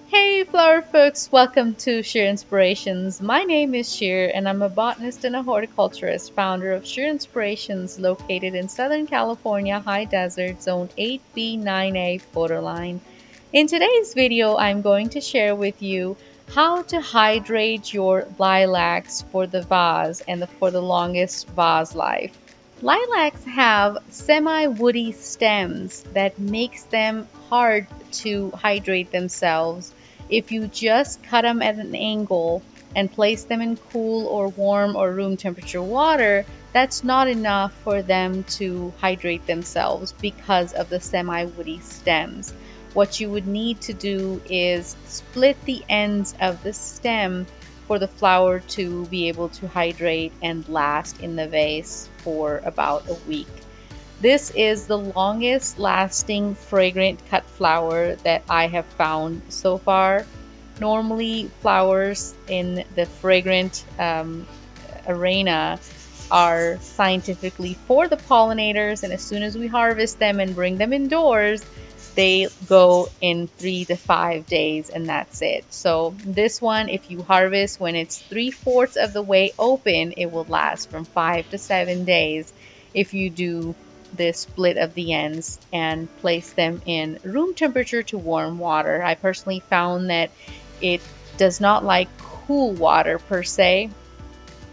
Hey flower folks, welcome to Sheer Inspirations. My name is Sheer and I'm a botanist and a horticulturist, founder of Sheer Inspirations located in Southern California High Desert Zone 8B9A borderline. In today's video, I'm going to share with you how to hydrate your lilacs for the vase and for the longest vase life. Lilacs have semi-woody stems that makes them hard to hydrate themselves. If you just cut them at an angle and place them in cool or warm or room temperature water, that's not enough for them to hydrate themselves because of the semi-woody stems. What you would need to do is split the ends of the stem for the flower to be able to hydrate and last in the vase for about a week. This is the longest lasting fragrant cut flower that I have found so far. Normally flowers in the fragrant arena are scientifically for the pollinators, and as soon as we harvest them and bring them indoors, they go in 3 to 5 days and that's it. So this one, if you harvest when it's 3/4 of the way open, it will last from 5 to 7 days if you do the split of the ends and place them in room temperature to warm water. I personally found that it does not like cool water per se.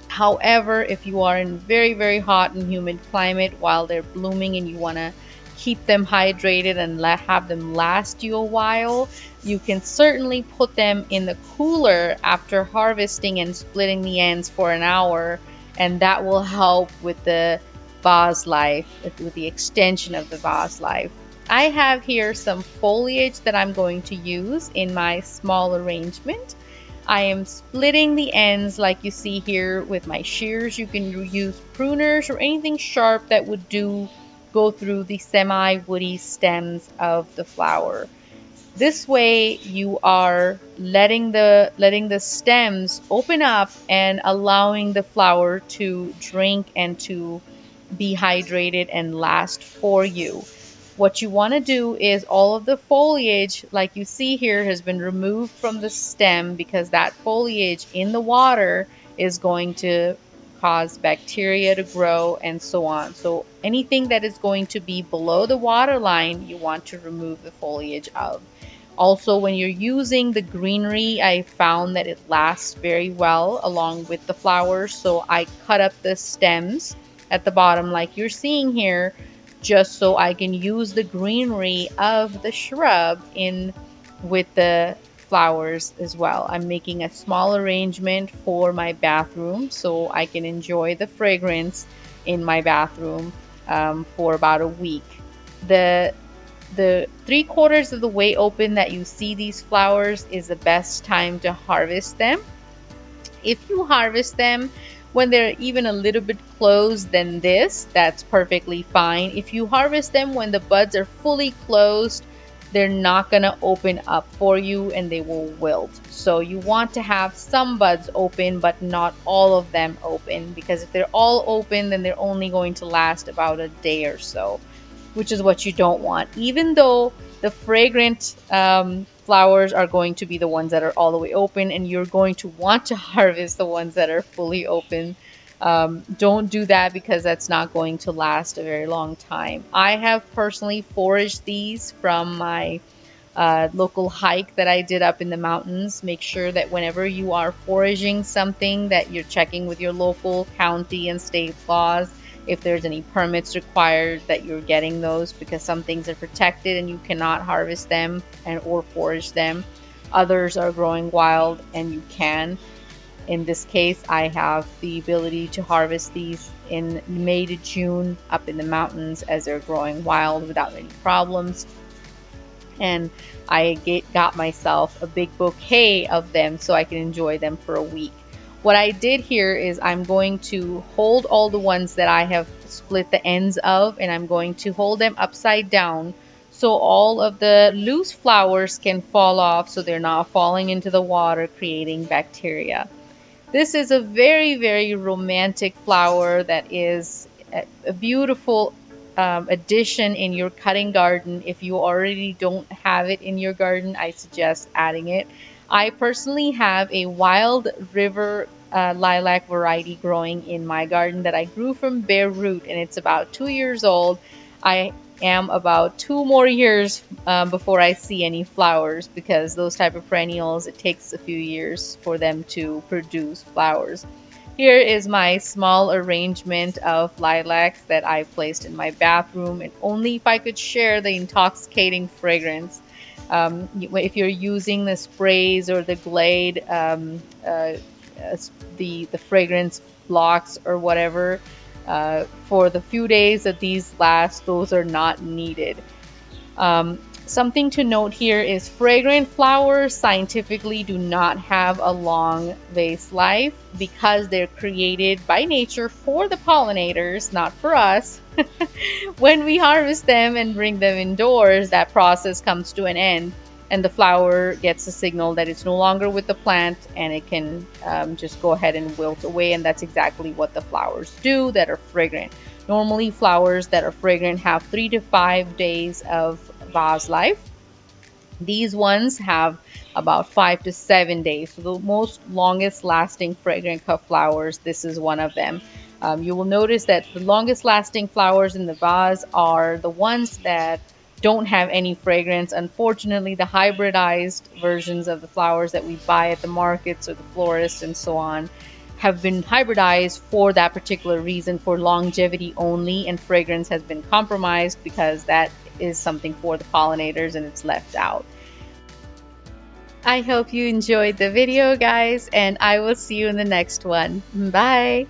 However, if you are in very hot and humid climate while they're blooming and you want to keep them hydrated and have them last you a while, you can certainly put them in the cooler after harvesting and splitting the ends for an hour, and that will help with the vase life, with the extension of the vase life. I have here some foliage that I'm going to use in my small arrangement. I am splitting the ends like you see here with my shears. You can use pruners or anything sharp that would go through the semi-woody stems of the flower. This way you are letting the stems open up and allowing the flower to drink and to be hydrated and last for you. What you want to do is all of the foliage, like you see here, has been removed from the stem because that foliage in the water is going to cause bacteria to grow and so on. So anything that is going to be below the water line, you want to remove the foliage of. Also, when you're using the greenery, I found that it lasts very well along with the flowers. So I cut up the stems at the bottom like you're seeing here, just so I can use the greenery of the shrub in with the flowers as well. I'm making a small arrangement for my bathroom so I can enjoy the fragrance in my bathroom for about a week. The 3/4 of the way open that you see these flowers is the best time to harvest them. If you harvest them when they're even a little bit closed than this, that's perfectly fine. If you harvest them when the buds are fully closed, they're not going to open up for you and they will wilt. So you want to have some buds open but not all of them open, because if they're all open then they're only going to last about a day or so, which is what you don't want. Even though the fragrant flowers are going to be the ones that are all the way open and you're going to want to harvest the ones that are fully open, don't do that because that's not going to last a very long time. I have personally foraged these from my local hike that I did up in the mountains. Make sure that whenever you are foraging something that you're checking with your local county and state laws if there's any permits required, that you're getting those, because some things are protected and you cannot harvest them or forage them. Others are growing wild and you can. In this case, I have the ability to harvest these in May to June up in the mountains as they're growing wild without any problems. And I got myself a big bouquet of them so I can enjoy them for a week. What I did here is I'm going to hold all the ones that I have split the ends of, and I'm going to hold them upside down so all of the loose flowers can fall off so they're not falling into the water creating bacteria. This is a very romantic flower that is a beautiful addition in your cutting garden. If you already don't have it in your garden, I suggest adding it. I personally have a wild river lilac variety growing in my garden that I grew from bare root, and it's about 2 years old. I am about 2 more years before I see any flowers, because those type of perennials, it takes a few years for them to produce flowers. Here is my small arrangement of lilacs that I placed in my bathroom, and only if I could share the intoxicating fragrance. If you're using the sprays or the Glade, the fragrance blocks or whatever, for the few days that these last, those are not needed. Something to note here is fragrant flowers scientifically do not have a long vase life because they're created by nature for the pollinators, not for us. When we harvest them and bring them indoors, that process comes to an end, and the flower gets a signal that it's no longer with the plant, and it can just go ahead and wilt away, and that's exactly what the flowers do that are fragrant. Normally, flowers that are fragrant have 3 to 5 days of vase life. These ones have about 5 to 7 days. So the most longest lasting fragrant cut flowers, this is one of them. You will notice that the longest lasting flowers in the vase are the ones that don't have any fragrance. Unfortunately, the hybridized versions of the flowers that we buy at the markets or the florists and so on have been hybridized for that particular reason, for longevity only, and fragrance has been compromised because that is something for the pollinators and it's left out. I hope you enjoyed the video, guys, and I will see you in the next one. Bye!